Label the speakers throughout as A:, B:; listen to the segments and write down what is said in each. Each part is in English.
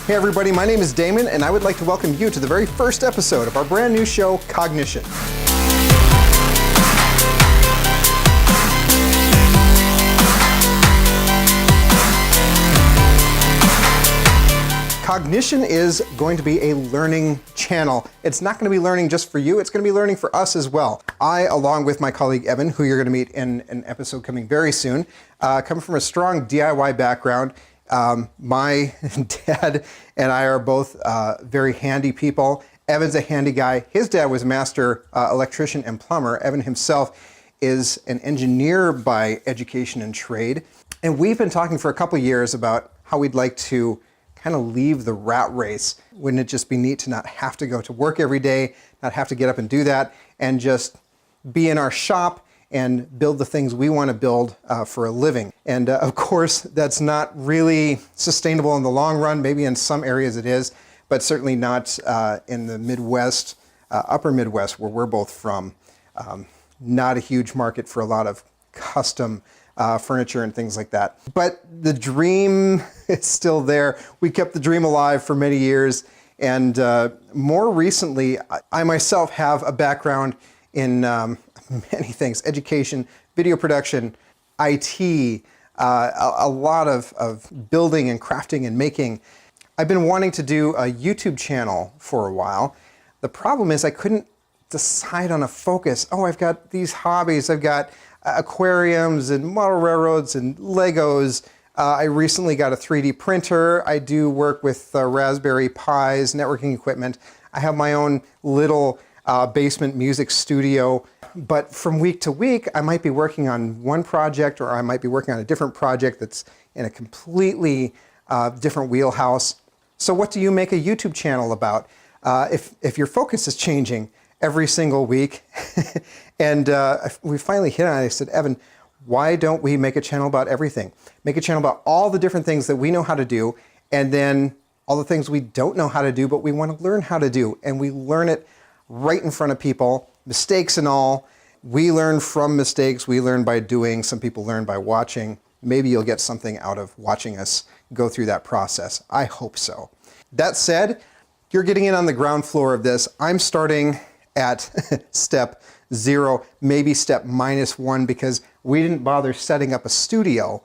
A: Hey everybody, my name is Damon and I would like to welcome you to the very first episode of our brand new show, Cognition. Cognition is going to be a learning channel. It's not going to be learning just for you, it's going to be learning for us as well. I, along with my colleague Evan, who you're going to meet in an episode coming very soon, come from a strong DIY background. My dad and I are both very handy people. Evan's a handy guy. His dad was a master electrician and plumber. Evan himself is an engineer by education and trade. And we've been talking for a couple years about how we'd like to kind of leave the rat race. Wouldn't it just be neat to not have to go to work every day, not have to get up and do that, and just be in our shop and build the things we want to build for a living. And of course, that's not really sustainable in the long run. Maybe in some areas it is, but certainly not in the Midwest, upper Midwest, where we're both from. Not a huge market for a lot of custom furniture and things like that. But the dream is still there. We kept the dream alive for many years. And more recently, I myself have a background in many things: education, video production, IT, a lot of building and crafting and making. I've been wanting to do a YouTube channel for a while. The problem is I couldn't decide on a focus. Oh, I've got these hobbies. I've got aquariums and model railroads and Legos. I recently got a 3D printer. I do work with Raspberry Pis, networking equipment. I have my own little basement music studio. But from week to week, I might be working on one project, or I might be working on a different project that's in a completely different wheelhouse. So what do you make a YouTube channel about if your focus is changing every single week? And we finally hit on it. I said, Evan, why don't we make a channel about everything? Make a channel about all the different things that we know how to do, and then all the things we don't know how to do, but we want to learn how to do. And we learn it right in front of people, mistakes and all. We learn from mistakes. We learn by doing. Some people learn by watching. Maybe you'll get something out of watching us go through that process. I hope so. That said, you're getting in on the ground floor of this. I'm starting at step 0, maybe step -1, because we didn't bother setting up a studio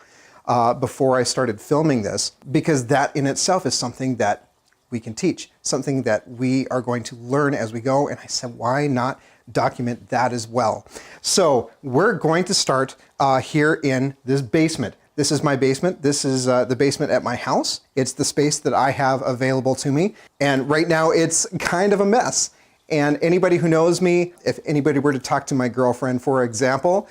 A: before I started filming this, because that in itself is something that we can teach, something that we are going to learn as we go. And I said, why not document that as well? So we're going to start here in this basement. This is my basement. This is the basement at my house. It's the space that I have available to me. And right now it's kind of a mess. And anybody who knows me, if anybody were to talk to my girlfriend, for example,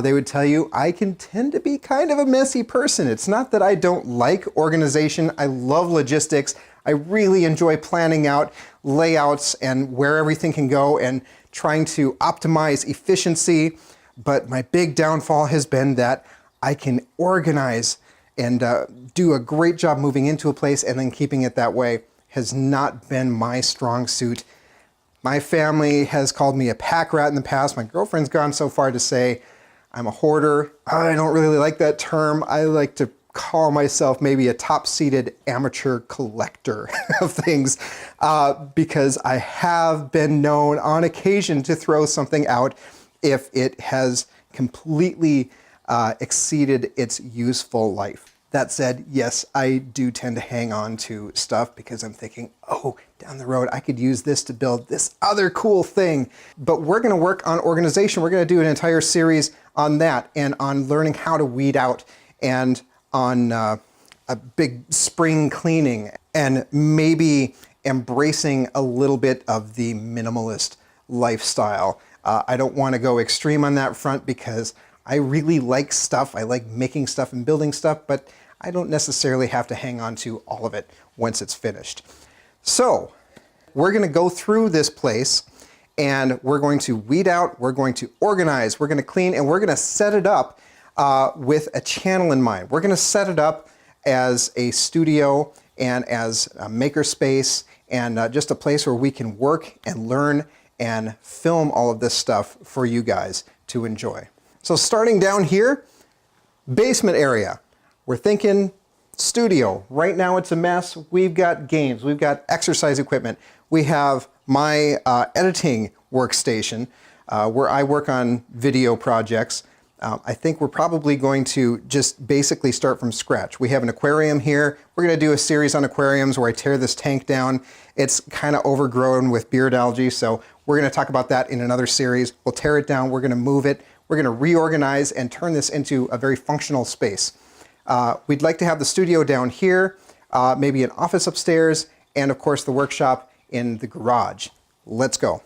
A: they would tell you I can tend to be kind of a messy person. It's not that I don't like organization. I love logistics. I really enjoy planning out layouts and where everything can go and trying to optimize efficiency. But my big downfall has been that I can organize and do a great job moving into a place and then keeping it that way has not been my strong suit. My family has called me a pack rat in the past. My girlfriend's gone so far to say I'm a hoarder. I don't really like that term. I like to call myself maybe a top-seated amateur collector of things because I have been known on occasion to throw something out if it has completely exceeded its useful life. That said, yes, I do tend to hang on to stuff because I'm thinking, oh, down the road, I could use this to build this other cool thing. But we're going to work on organization. We're going to do an entire series on that and on learning how to weed out and on a big spring cleaning and maybe embracing a little bit of the minimalist lifestyle. I don't want to go extreme on that front because I really like stuff. I like making stuff and building stuff, but I don't necessarily have to hang on to all of it once it's finished. So we're going to go through this place and we're going to weed out, we're going to organize, we're going to clean, and we're going to set it up with a channel in mind. We're going to set it up as a studio and as a makerspace and just a place where we can work and learn and film all of this stuff for you guys to enjoy. So starting down here, basement area. We're thinking Studio. Right now it's a mess. We've got games. We've got exercise equipment. We have my editing workstation where I work on video projects. I think we're probably going to just basically start from scratch. We have an aquarium here. We're going to do a series on aquariums where I tear this tank down. It's kind of overgrown with beard algae, so we're going to talk about that in another series. We'll tear it down. We're going to move it. We're going to reorganize and turn this into a very functional space. We'd like to have the studio down here, maybe an office upstairs, and of course the workshop in the garage. Let's go.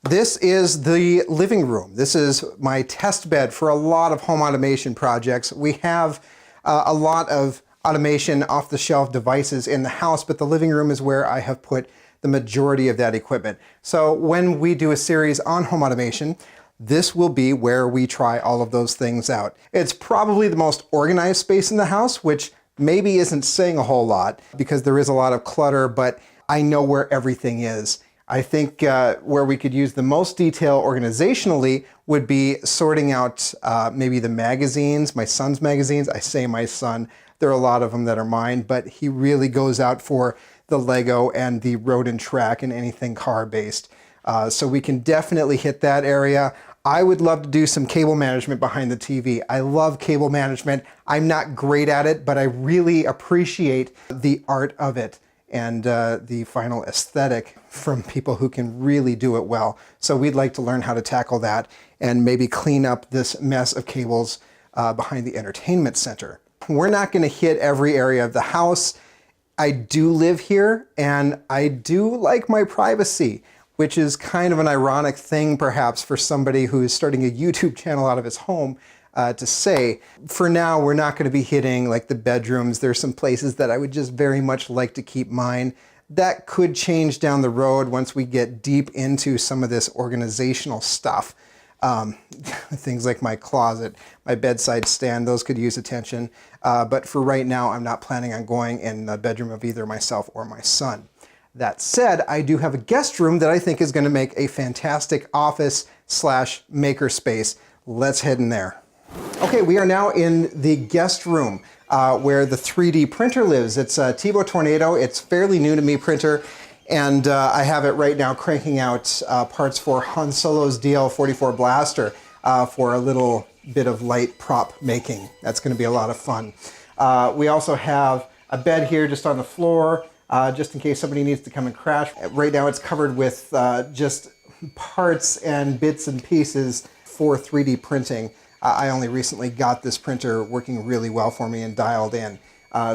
A: This is the living room. This is my test bed for a lot of home automation projects. We have a lot of automation off-the-shelf devices in the house, but the living room is where I have put the majority of that equipment. So when we do a series on home automation, this will be where we try all of those things out. It's probably the most organized space in the house, which maybe isn't saying a whole lot because there is a lot of clutter, but I know where everything is. I think where we could use the most detail organizationally would be sorting out maybe the magazines, my son's magazines. I say my son, there are a lot of them that are mine, but he really goes out for the Lego and the road and track and anything car-based. So we can definitely hit that area. I would love to do some cable management behind the TV. I love cable management. I'm not great at it, but I really appreciate the art of it and the final aesthetic from people who can really do it well. So we'd like to learn how to tackle that and maybe clean up this mess of cables behind the entertainment center. We're not going to hit every area of the house. I do live here and I do like my privacy, which is kind of an ironic thing perhaps for somebody who is starting a YouTube channel out of his home to say. For now, we're not going to be hitting like the bedrooms. There's some places that I would just very much like to keep mine. That could change down the road once we get deep into some of this organizational stuff. Things like my closet, my bedside stand, those could use attention. But for right now, I'm not planning on going in the bedroom of either myself or my son. That said, I do have a guest room that I think is going to make a fantastic office / maker space. Let's head in there. Okay, we are now in the guest room where the 3D printer lives. It's a Tevo Tornado. It's fairly new to me printer, and I have it right now cranking out parts for Han Solo's DL-44 blaster for a little bit of light prop making. That's going to be a lot of fun. We also have a bed here just on the floor, just in case somebody needs to come and crash. Right now it's covered with just parts and bits and pieces for 3D printing. I only recently got this printer working really well for me and dialed in.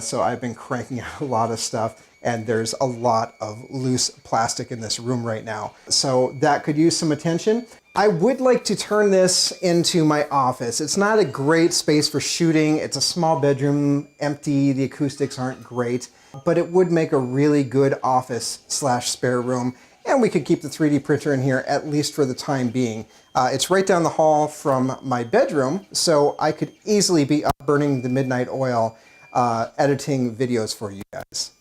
A: So I've been cranking out a lot of stuff, and there's a lot of loose plastic in this room right now. So that could use some attention. I would like to turn this into my office. It's not a great space for shooting. It's a small bedroom, empty, the acoustics aren't great, but it would make a really good office / spare room. And we could keep the 3D printer in here, at least for the time being. It's right down the hall from my bedroom, so I could easily be up burning the midnight oil, editing videos for you guys.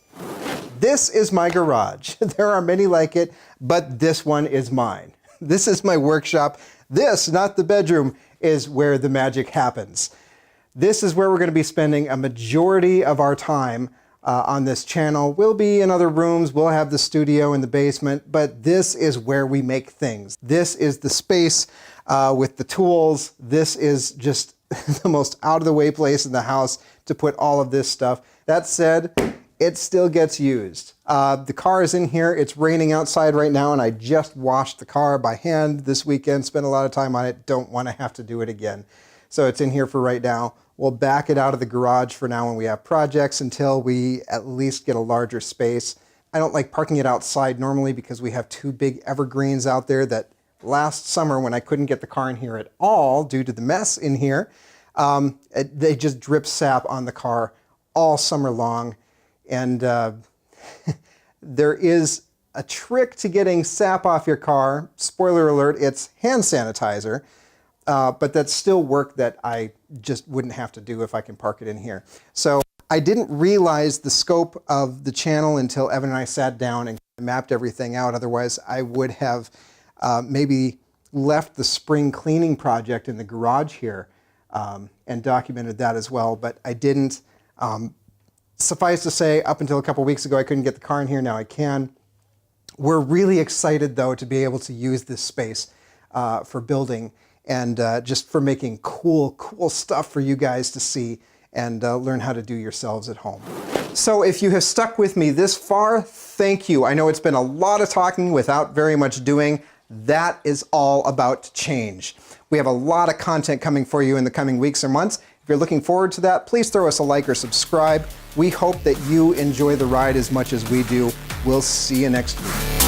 A: This is my garage. There are many like it, but this one is mine. This is my workshop. This, not the bedroom, is where the magic happens. This is where we're going to be spending a majority of our time on this channel. We'll be in other rooms, we'll have the studio in the basement, but this is where we make things. This is the space with the tools. This is just the most out of the way place in the house to put all of this stuff. That said, it still gets used. The car is in here. It's raining outside right now, and I just washed the car by hand this weekend, spent a lot of time on it, don't want to have to do it again. So it's in here for right now. We'll back it out of the garage for now when we have projects until we at least get a larger space. I don't like parking it outside normally because we have two big evergreens out there that last summer when I couldn't get the car in here at all due to the mess in here, they just drip sap on the car all summer long. And there is a trick to getting sap off your car. Spoiler alert, it's hand sanitizer. But that's still work that I just wouldn't have to do if I can park it in here. So I didn't realize the scope of the channel until Evan and I sat down and mapped everything out. Otherwise, I would have maybe left the spring cleaning project in the garage here and documented that as well. But I didn't. Suffice to say, up until a couple weeks ago, I couldn't get the car in here. Now I can. We're really excited, though, to be able to use this space for building and just for making cool stuff for you guys to see and learn how to do yourselves at home. So if you have stuck with me this far, thank you. I know it's been a lot of talking without very much doing. That is all about change. We have a lot of content coming for you in the coming weeks or months. If you're looking forward to that, please throw us a like or subscribe. We hope that you enjoy the ride as much as we do. We'll see you next week.